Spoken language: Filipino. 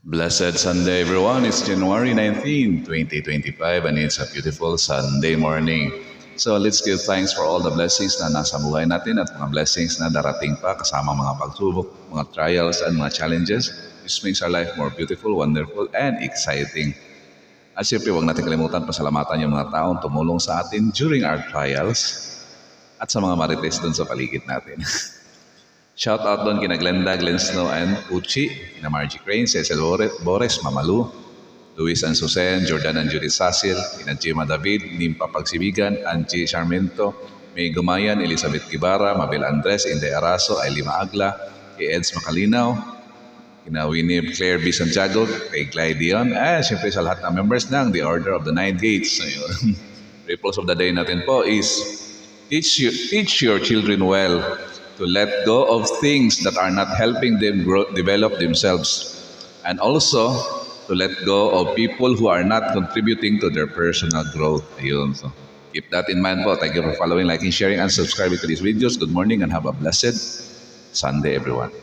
Blessed Sunday, everyone. It's January 19, 2025, and it's a beautiful Sunday morning. So let's give thanks for all the blessings na nasa buhay natin at mga blessings na darating pa kasama mga pagsubok, mga trials, and mga challenges. This makes our life more beautiful, wonderful, and exciting. At siyempre, huwag natin kalimutan pasalamatan yung mga taong tumulong sa atin during our trials at sa mga marites dun sa paligid natin. Shout out doon kina Glenda, Glenn Snow, and Uchi, kina Margie Crane, Cecil Bores, Mamalu, Luis and Susen, Jordan and Judy Sasil, kina Gemma David, Nimpa Pagsibigan, Angie Charmento, May Gumayan, Elizabeth Kibara, Mabel Andres, Inday Araso, Ailima Agla, kay Eds Macalinaw, kina Winnie Claire B. Santiago, kay Clyde Dion, siyempre sa lahat ng members ng The Order of the Nine Gates. Ripples of the day natin po is teach your children well to let go of things that are not helping them develop themselves, and also to let go of people who are not contributing to their personal growth. Ayun. So, keep that in mind po. Thank you for following, liking, sharing, and subscribing to these videos. Good morning and have a blessed Sunday, everyone.